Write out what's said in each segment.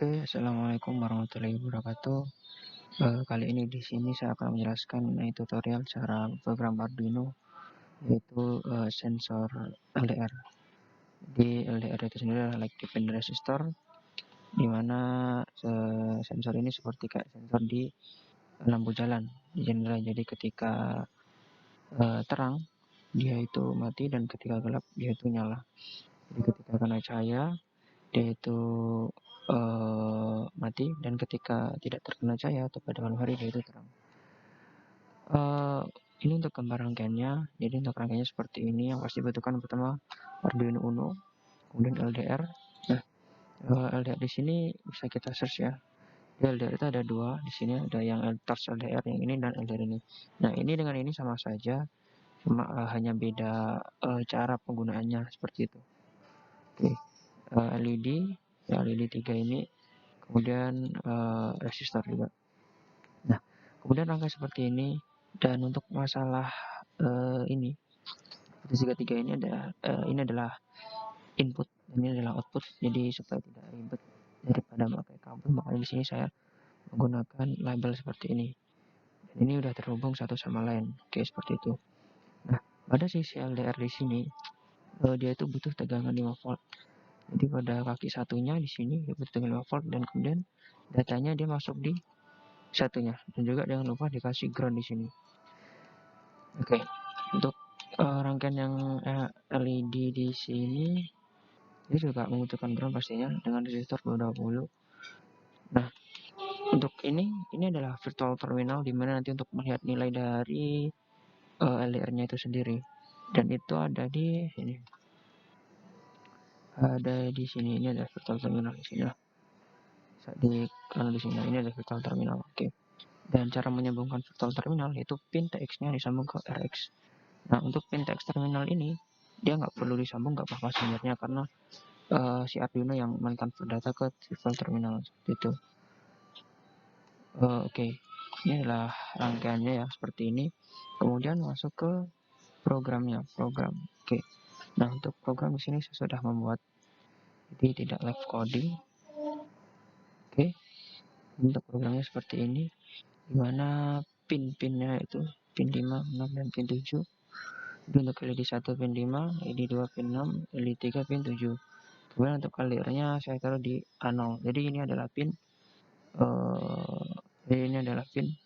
Oke, assalamualaikum warahmatullahi wabarakatuh. Kali ini di sini saya akan menjelaskan tutorial cara program Arduino, yaitu sensor LDR. Di LDR itu sendiri adalah light dependent resistor, di mana sensor ini seperti kayak sensor di lampu jalan di jendela. Jadi ketika terang dia itu mati, dan ketika gelap dia itu nyala. Jadi ketika kena cahaya dia itu mati, dan ketika tidak terkena cahaya atau pada malam hari dia itu terang. Ini untuk gambar rangkaiannya. Jadi untuk rangkaiannya seperti ini. Yang pasti butuhkan pertama Arduino Uno, kemudian LDR. Nah, LDR di sini bisa kita search ya. Di LDR itu ada dua. Di sini ada yang torch LDR yang ini dan LDR ini. Nah, ini dengan ini sama saja, cuma hanya beda cara penggunaannya seperti itu. Oke, LED, ya LED 3 ini, kemudian resistor juga. Nah, kemudian rangkai seperti ini. Dan untuk masalah ini, posisi ketiga ini adalah input, ini adalah output. Jadi supaya tidak ribet daripada memakai kabel, makanya di sini saya menggunakan label seperti ini. Dan ini udah terhubung satu sama lain. Oke, seperti itu. Nah, pada sisi LDR di sini dia itu butuh tegangan 5 volt. Jadi pada kaki satunya di sini dia butuh tegangan 5 volt, dan kemudian datanya dia masuk di satunya. Dan juga jangan lupa dikasih ground di sini. Oke, untuk rangkaian yang LED di sini ini juga membutuhkan ground pastinya dengan resistor 220. Nah, untuk ini adalah virtual terminal, di mana nanti untuk melihat nilai dari LDR-nya itu sendiri. Dan itu ada di sini. Ini ada virtual terminal di sini lah. Kalau di sini ini ada virtual terminal. Oke. Dan cara menyambungkan virtual terminal yaitu pin TX-nya disambung ke RX. Nah, untuk pin TX terminal ini dia nggak perlu disambung, nggak apa-apa sebenarnya, karena si Arduino yang mentransfer data ke virtual terminal seperti itu. Oke, ini adalah rangkaiannya ya seperti ini. Kemudian masuk ke program. Oke. Nah, untuk program di sini saya sudah membuat, jadi tidak live coding. Oke. Untuk programnya seperti ini, dimana pin-pinnya itu pin 5, 6, dan pin 7. Jadi untuk LED 1 pin 5, LED 2 pin 6, LED 3 pin 7. Kemudian untuk LDR-nya saya taruh di A0. Jadi ini adalah pin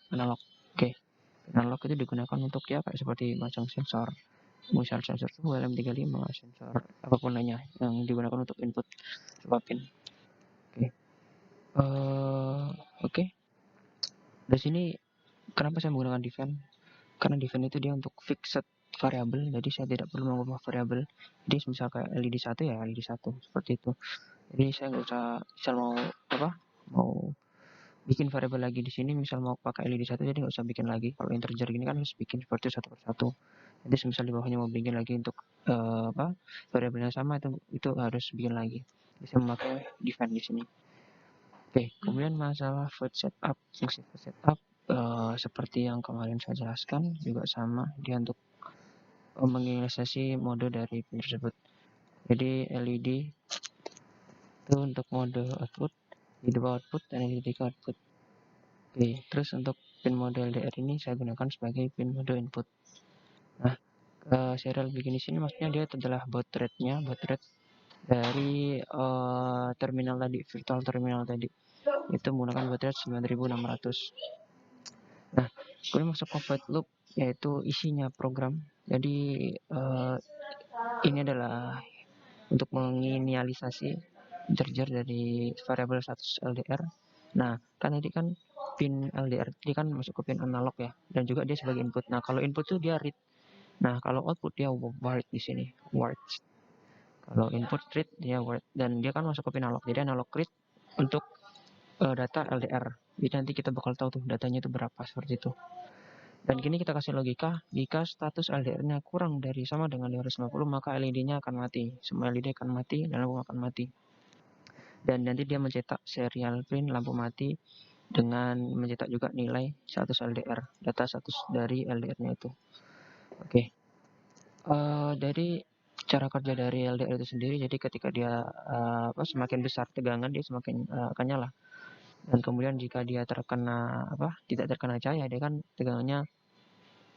analog. Oke. Pin analog itu digunakan untuk ya kayak seperti macam sensor, misal sensor suhu LM35, sensor apapun lainnya yang digunakan untuk input sebuah pin. Oke. Oke. Di sini kenapa saya menggunakan define? Karena define itu dia untuk fixed variable, jadi saya tidak perlu mengubah variabel. Jadi misal kayak LED 1 ya LED 1 seperti itu. Jadi saya nggak usah, misal mau bikin variabel lagi di sini, misal mau pakai LED 1, jadi nggak usah bikin lagi. Kalau integer gini kan harus bikin seperti satu persatu. Jadi misal di bawahnya mau bikin lagi untuk variabel yang sama, itu harus bikin lagi. Jadi saya memakai define di sini. Oke, kemudian masalah fungsi void setup seperti yang kemarin saya jelaskan juga sama, dia untuk menginisiasi mode dari pin tersebut. Jadi LED itu untuk mode output, LED output, dan LED output. Oke, terus untuk pin mode LDR ini saya gunakan sebagai pin mode input. Nah, serial bikin di sini maksudnya dia adalah baud rate-nya, dari terminal tadi, virtual terminal tadi. Itu menggunakan baud rate 9600. Nah, kemudian masuk ke void loop, yaitu isinya program. Jadi ini adalah untuk menginisialisasi integer dari variabel status LDR. Nah, kan tadi kan pin LDR ini kan masuk ke pin analog ya, dan juga dia sebagai input. Nah, kalau input tuh dia read. Nah, kalau output dia write di sini, write. Kalau input read dia write, dan dia kan masuk ke pin analog. Jadi analog read untuk data LDR. Jadi nanti kita bakal tahu tuh datanya itu berapa seperti itu. Dan kini kita kasih logika, jika status LDR-nya kurang dari sama dengan 250, maka LED-nya akan mati. Semua LED akan mati dan lampu akan mati. Dan nanti dia mencetak serial pin lampu mati dengan mencetak juga nilai status LDR, data status dari LDR-nya itu. Oke. Dari cara kerja dari LDR itu sendiri. Jadi ketika dia semakin besar tegangan, dia semakin akan nyala. Dan kemudian jika dia tidak terkena cahaya, dia kan tegangannya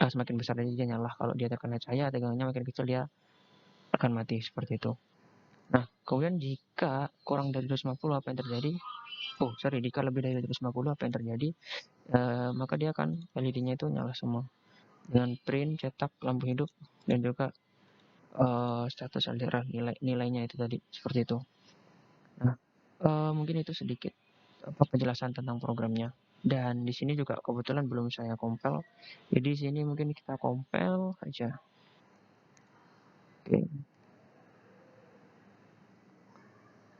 semakin besar, jadi dia nyala. Kalau dia terkena cahaya, tegangannya makin kecil, dia akan mati seperti itu. Nah, kemudian jika kurang dari 250, apa yang terjadi? Jika lebih dari 250, apa yang terjadi? Maka dia akan LED-nya itu nyala semua dengan print, cetak, lampu hidup, dan juga status aliran nilainya itu tadi, seperti itu. Nah, mungkin itu sedikit penjelasan tentang programnya. Dan di sini juga kebetulan belum saya compile, jadi di sini mungkin kita compile aja.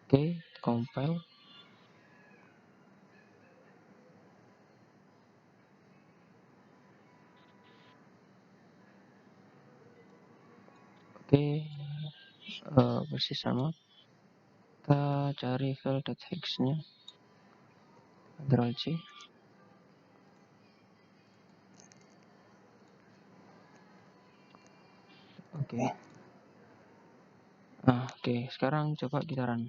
Oke, compile. Oke, persis sama. Kita cari file.hex-nya, Ctrl+C. Oke. Oke, sekarang coba kita run.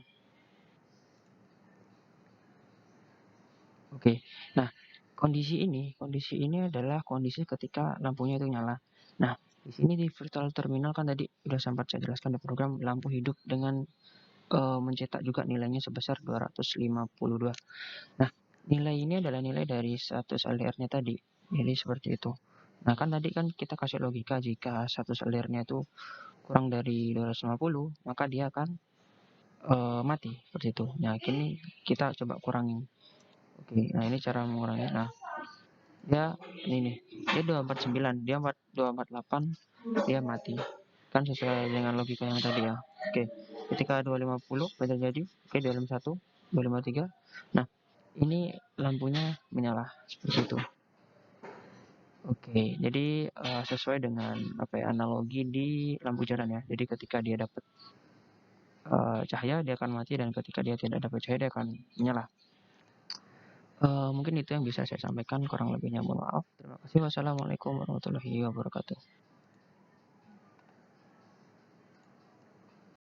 Oke. Nah, kondisi ini adalah kondisi ketika lampunya itu nyala. Nah, di sini di virtual terminal kan tadi udah sempat saya jelaskan di program lampu hidup dengan mencetak juga nilainya sebesar 252. Nah, nilai ini adalah nilai dari status LDR-nya tadi. Jadi seperti itu. Nah, kan tadi kan kita kasih logika jika status LDR-nya itu kurang dari 250, maka dia akan mati seperti itu. Nah, kini kita coba kurangin. Oke, nah ini cara mengurangi. Nah, ini nih, dia 249, dia 248, dia mati. Kan sesuai dengan logika yang tadi ya. Oke, ketika 250 apa terjadi? Oke, 251, 253. Nah, ini lampunya menyala seperti itu. Oke, jadi sesuai dengan analogi di lampu jalan ya. Jadi ketika dia dapat cahaya, dia akan mati, dan ketika dia tidak dapat cahaya, dia akan menyala. Mungkin itu yang bisa saya sampaikan, kurang lebihnya mohon maaf. Terima kasih. Wassalamualaikum warahmatullahi wabarakatuh.